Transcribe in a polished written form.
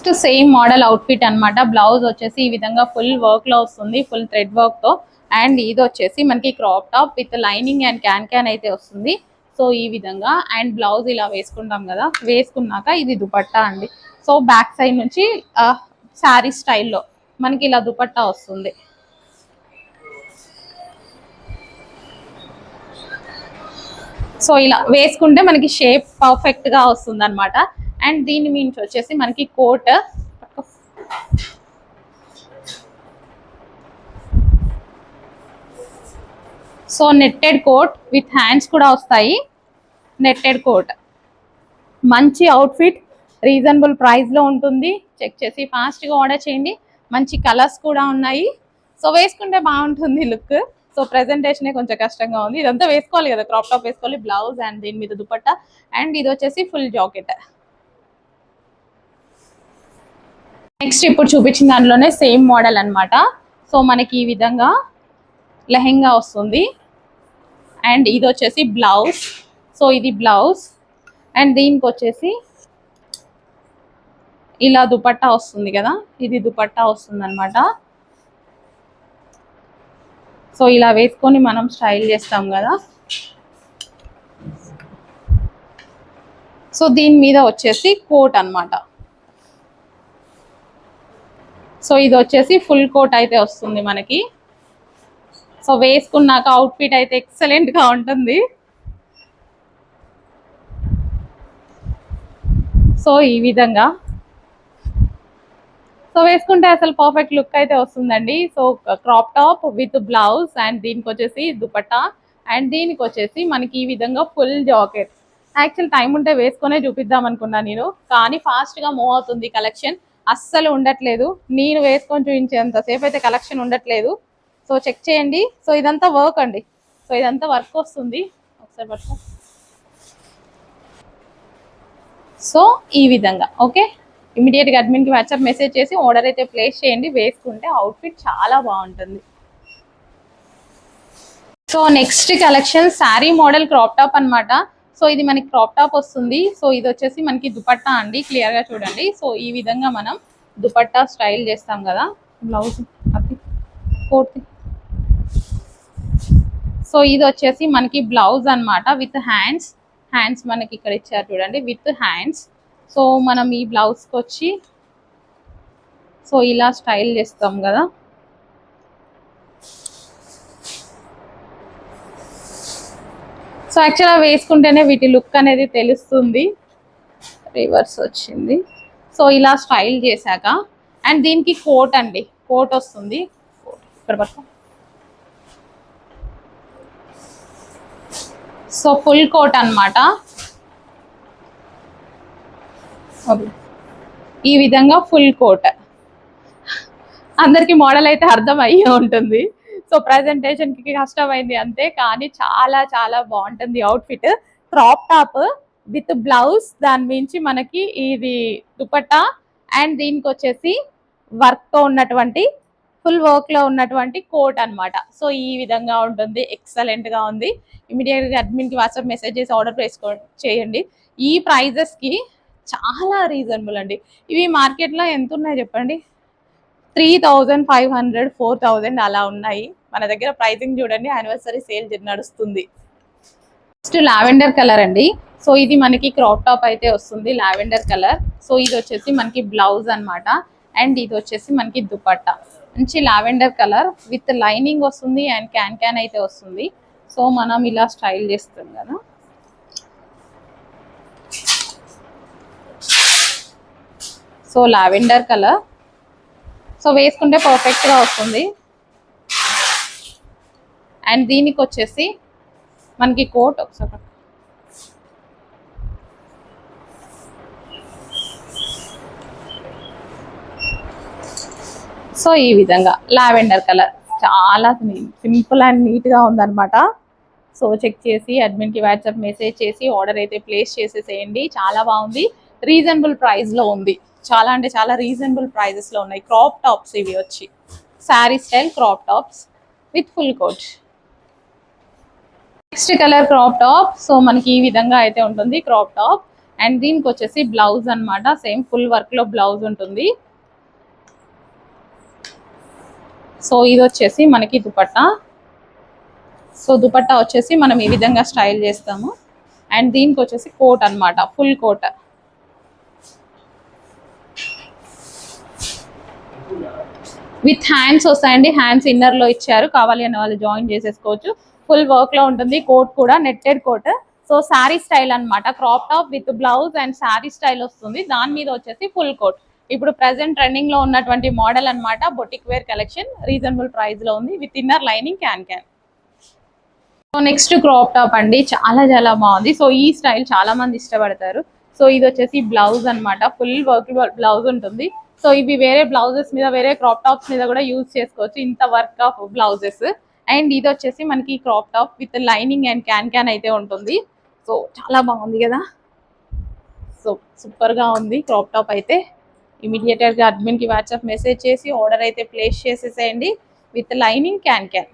Next same model outfit అనమాట. Blouse వచ్చేసి ఈ విధంగా ఫుల్ వర్క్ లో వస్తుంది, ఫుల్ థ్రెడ్ వర్క్ తో. అండ్ ఇది వచ్చేసి మనకి crop top with lining and can అయితే వస్తుంది. సో ఈ విధంగా అండ్ బ్లౌజ్ ఇలా వేసుకుంటాం కదా, వేసుకున్నాక ఇది దుపట్టా అండి. సో బ్యాక్ సైడ్ నుంచి శారీ స్టైల్లో మనకి ఇలా దుపట్టా వస్తుంది. సో ఇలా వేసుకుంటే మనకి షేప్ పర్ఫెక్ట్ గా వస్తుంది అనమాట. అండ్ దీని మించి వచ్చేసి మనకి coat, so netted coat with hands కూడా వస్తాయి. నెట్టెడ్ కోట్ మంచి అవుట్ఫిట్, రీజనబుల్ ప్రైస్ లో ఉంటుంది. చెక్ చేసి ఫాస్ట్ గా ఆర్డర్ చేయండి. మంచి కలర్స్ కూడా ఉన్నాయి. సో వేసుకుంటే బాగుంటుంది లుక్. సో ప్రెజెంటేషన్ కొంచెం కష్టంగా ఉంది. ఇదంతా వేసుకోవాలి కదా, క్రాప్ టాప్ వేసుకోవాలి, బ్లౌజ్ అండ్ దీని మీద దుపట్టా. అండ్ ఇది వచ్చేసి ఫుల్ జాకెట్. నెక్స్ట్ ఇప్పుడు చూపించిన దాంట్లోనే సేమ్ మోడల్ అనమాట. సో మనకి ఈ విధంగా లెహెంగా వస్తుంది. అండ్ ఇది వచ్చేసి బ్లౌజ్. సో ఇది బ్లౌజ్ అండ్ దీనికి వచ్చేసి ఇలా దుపట్టా వస్తుంది కదా, ఇది దుపట్టా వస్తుంది అనమాట. సో ఇలా వేసుకొని మనం స్టైల్ చేస్తాం కదా. సో దీని మీద వచ్చేసి కోట్ అనమాట. సో ఇది వచ్చేసి ఫుల్ కోట్ అయితే వస్తుంది మనకి. సో వేసుకున్నాక అవుట్ఫిట్ అయితే ఎక్సలెంట్ గా ఉంటుంది. సో ఈ విధంగా సో వేసుకుంటే అసలు పర్ఫెక్ట్ లుక్ అయితే వస్తుందండి. So crop top with blouse and దీనికి వచ్చేసి దుపట్టా అండ్ దీనికి వచ్చేసి మనకి ఈ విధంగా ఫుల్ జాకెట్. యాక్చువల్ టైం ఉంటే వేసుకునే చూపిద్దాం అనుకున్నా నేను, కానీ ఫాస్ట్ గా మూవ్ అవుతుంది కలెక్షన్, అస్సలు ఉండట్లేదు. నేను వేసుకొని చూపించేంతసేపు అయితే కలెక్షన్ ఉండట్లేదు. సో చెక్ చేయండి. సో ఇదంతా వర్క్ అండి. సో ఇదంతా వర్క్ వస్తుంది. ఒకసారి వర్క్. సో ఈ విధంగా ఓకే. ఇమీడియట్ గా అడ్మిన్ కి వాట్సాప్ మెసేజ్ చేసి ఆర్డర్ అయితే ప్లేస్ చేయండి. వేసుకుంటే అవుట్ఫిట్ చాలా బాగుంటుంది. So next collection sari model crop top అనమాట. సో ఇది మనకి క్రాప్ టాప్ వస్తుంది. సో ఇది వచ్చేసి మనకి దుపట్టా అండి. క్లియర్ గా చూడండి. సో ఈ విధంగా మనం దుపట్టా స్టైల్ చేస్తాం కదా. Blouse coat. సో ఇది వచ్చేసి మనకి బ్లౌజ్ అనమాట విత్ హ్యాండ్స్. హ్యాండ్స్ మనకి ఇక్కడ ఇచ్చారు చూడండి, విత్ హ్యాండ్స్. సో మనం ఈ బ్లౌజ్కి వచ్చి సో ఇలా స్టైల్ చేస్తాం కదా. సో యాక్చువల్గా వేసుకుంటేనే వీటి లుక్ అనేది తెలుస్తుంది. రివర్స్ వచ్చింది. సో ఇలా స్టైల్ చేశాక అండ్ దీనికి కోట్ అండి, కోట్ వస్తుంది. ఇక్కడ పక్క సో ఫుల్ కోట్ అనమాట. ఈ విధంగా ఫుల్ కోట్. అందరికి మోడల్ అయితే అర్థం అయ్యే ఉంటుంది. సో ప్రెజెంటేషన్ కి కష్టమైంది అంతే, కానీ చాలా చాలా బాగుంటుంది outfit. Crop top with blouse, దాని మించి మనకి ఇది దుపట్టా అండ్ దీనికి వచ్చేసి వర్క్ తో ఉన్నటువంటి ఫుల్ వర్క్ లో ఉన్నటువంటి కోట్ అనమాట. సో ఈ విధంగా ఉంటుంది. ఎక్సలెంట్ గా ఉంది. ఇమీడియట్ గా అడ్మిన్ కి వాట్సాప్ మెసేజ్ చేసి ఆర్డర్ చేయండి. ఈ ప్రైజెస్ కి చాలా రీజనబుల్ అండి. ఇవి మార్కెట్ లో ఎంత ఉన్నాయి చెప్పండి, 3500 4000 అలా ఉన్నాయి. మన దగ్గర ప్రైజింగ్ చూడండి, యానివర్సరీ సేల్ నడుస్తుంది. నెక్స్ట్ లావెండర్ కలర్ అండి. సో ఇది మనకి క్రాప్ టాప్ అయితే వస్తుంది, లావెండర్ కలర్. సో ఇది వచ్చేసి మనకి బ్లౌజ్ అనమాట అండ్ ఇది వచ్చేసి మనకి దుపట్టా. మంచి లావెండర్ కలర్ విత్ లైనింగ్ వస్తుంది అండ్ క్యాన్ అయితే వస్తుంది. సో మనం ఇలా స్టైల్ చేస్తాం కదా. So lavender colour. సో వేసుకుంటే పర్ఫెక్ట్ గా వస్తుంది. అండ్ దీనికి వచ్చేసి మనకి కోట్ ఒకసారి. సో ఈ విధంగా లావెండర్ కలర్ చాలా సింపుల్ అండ్ నీట్ గా ఉందన్నమాట. సో చెక్ చేసి అడ్మిన్ కి వాట్సాప్ మెసేజ్ చేసి ఆర్డర్ అయితే ప్లేస్ చేసేసేయండి. చాలా బాగుంది, రీజనబుల్ ప్రైస్ లో ఉంది. చాలా అంటే చాలా రీజనబుల్ ప్రైజెస్ లో ఉన్నాయి క్రాప్ టాప్స్. ఇవి వచ్చి sari style crop tops with full coat. Next colour crop top. So మనకి ఈ విధంగా అయితే ఉంటుంది క్రాప్ టాప్ అండ్ దీనికి వచ్చేసి బ్లౌజ్ అన్నమాట, సేమ్ ఫుల్ వర్క్ లో బ్లౌజ్ ఉంటుంది. సో ఇది వచ్చేసి మనకి దుపట్టా. సో దుపట్టా వచ్చేసి మనం ఈ విధంగా స్టైల్ చేస్తాము. అండ్ దీనికి వచ్చేసి కోట్ అన్నమాట, ఫుల్ కోట్. విత్ హ్యాండ్స్ వస్తాయండి, హ్యాండ్స్ ఇన్నర్ లో ఇచ్చారు, కావాలి అనే వాళ్ళు జాయిన్ చేసేసుకోవచ్చు. ఫుల్ వర్క్ లో ఉంటుంది, కోట్ కూడా netted coat. So sari style అన్నమాట, crop top with blouse and sari style వస్తుంది. దాని మీద వచ్చేసి ఫుల్ కోట్. ఇప్పుడు ప్రెసెంట్ ట్రెండింగ్ లో ఉన్నటువంటి మోడల్ అన్నమాట, boutique wear collection, reasonable price లో ఉంది, with inner lining can. So next crop top అండి, చాలా చాలా బాగుంది. సో ఈ స్టైల్ చాలా మంది ఇష్టపడతారు. సో ఇది వచ్చేసి బ్లౌజ్ అన్నమాట, ఫుల్ వర్క్ బ్లౌజ్ ఉంటుంది. సో ఇవి వేరే బ్లౌజెస్ మీద, వేరే క్రాప్ టాప్స్ మీద కూడా యూజ్ చేసుకోవచ్చు, ఇంత వర్క్ ఆఫ్ బ్లౌజెస్. అండ్ ఇది వచ్చేసి మనకి crop top with lining and can అయితే ఉంటుంది. సో చాలా బాగుంది కదా. సో సూపర్ గా ఉంది క్రాప్ టాప్ అయితే. ఇమీడియట్ గా అడ్మిన్ కి వాట్సాప్ మెసేజ్ చేసి ఆర్డర్ అయితే ప్లేస్ చేసేసేయండి, విత్ లైనింగ్ క్యాన్.